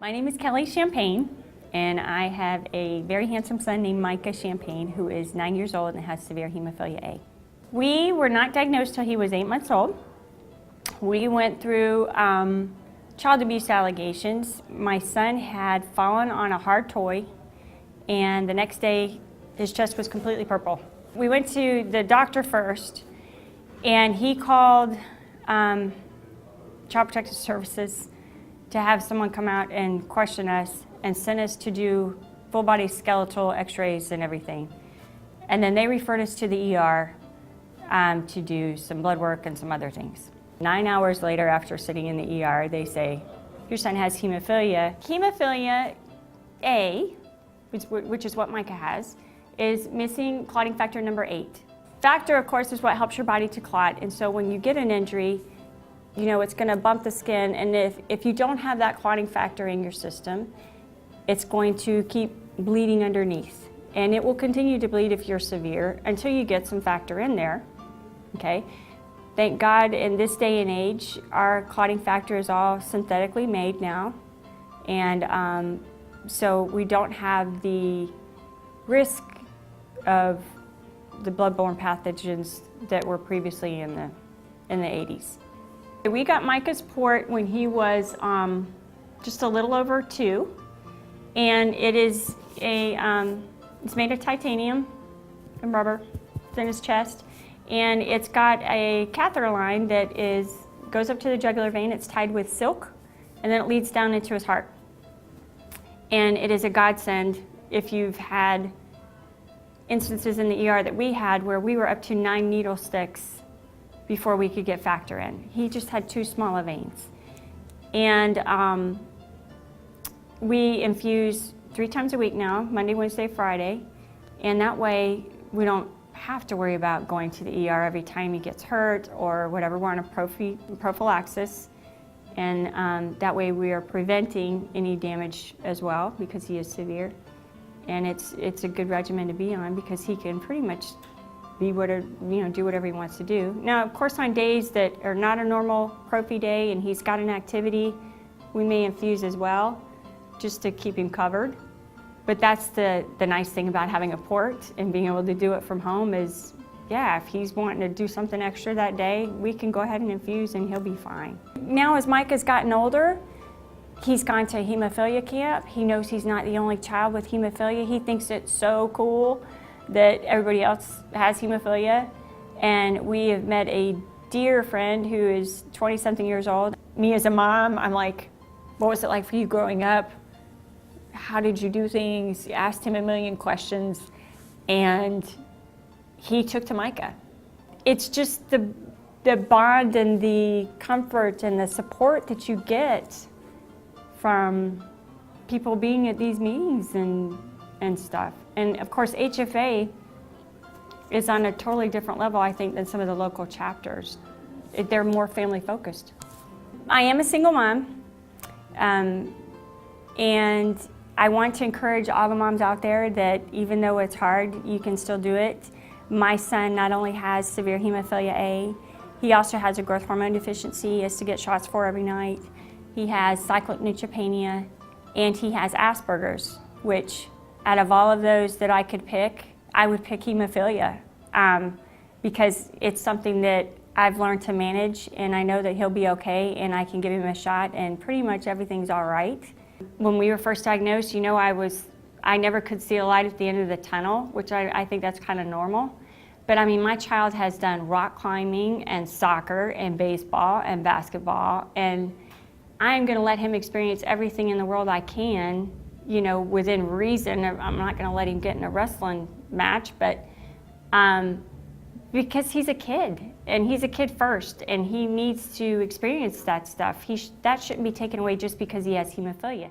My name is Kelley Champagne, and I have a very handsome son named Micah Champagne, who is 9 years old and has severe hemophilia A. We were not diagnosed till he was 8 months old. We went through child abuse allegations. My son had fallen on a hard toy, and the next day his chest was completely purple. We went to the doctor first, and he called Child Protective Services to have someone come out and question us and send us to do full body skeletal x-rays and everything. And then they referred us to the ER to do some blood work and some other things. 9 hours later, after sitting in the ER, they say, your son has hemophilia. Hemophilia A, which is what Micah has, is missing clotting factor number 8. Factor, of course, is what helps your body to clot, and so when you get an injury, you know, it's going to bump the skin, and if you don't have that clotting factor in your system, it's going to keep bleeding underneath. And it will continue to bleed if you're severe until you get some factor in there, okay? Thank God in this day and age, our clotting factor is all synthetically made now. And so we don't have the risk of the bloodborne pathogens that were previously in the 80s. We got Micah's port when he was just a little over 2, and it is it's made of titanium and rubber. It's in his chest, and it's got a catheter line that goes up to the jugular vein. It's tied with silk, and then it leads down into his heart. And it is a godsend if you've had instances in the ER that we had where we were up to 9 needle sticks before we could get factor in. He just had too small of veins. And we infuse 3 times a week now, Monday, Wednesday, Friday, and that way we don't have to worry about going to the ER every time he gets hurt or whatever. We're on a prophylaxis, and that way we are preventing any damage as well because he is severe. And it's a good regimen to be on because he can pretty much do whatever he wants to do. Now, of course, on days that are not a normal prophy day and he's got an activity, we may infuse as well, just to keep him covered. But that's the nice thing about having a port and being able to do it from home is, yeah, if he's wanting to do something extra that day, we can go ahead and infuse and he'll be fine. Now, as Micah's gotten older, he's gone to hemophilia camp. He knows he's not the only child with hemophilia. He thinks it's so cool that everybody else has hemophilia. And we have met a dear friend who is 20-something years old. Me as a mom, I'm like, what was it like for you growing up? How did you do things? Asked him a million questions, and he took to Micah. It's just the bond and the comfort and the support that you get from people being at these meetings and stuff. And of course, HFA is on a totally different level, I think, than some of the local chapters. They're more family focused. I am a single mom, and I want to encourage all the moms out there that even though it's hard, you can still do it. My son not only has severe hemophilia A, he also has a growth hormone deficiency. He has to get shots for every night. He has cyclic neutropenia, and he has Asperger's, which out of all of those that I could pick, I would pick hemophilia because it's something that I've learned to manage, and I know that he'll be okay, and I can give him a shot, and pretty much everything's all right. When we were first diagnosed, you know, I never could see a light at the end of the tunnel, which I think that's kind of normal. But I mean, my child has done rock climbing and soccer and baseball and basketball, and I'm going to let him experience everything in the world I can, you know, within reason. I'm not going to let him get in a wrestling match, but because he's a kid, and he's a kid first, and he needs to experience that stuff. That shouldn't be taken away just because he has hemophilia.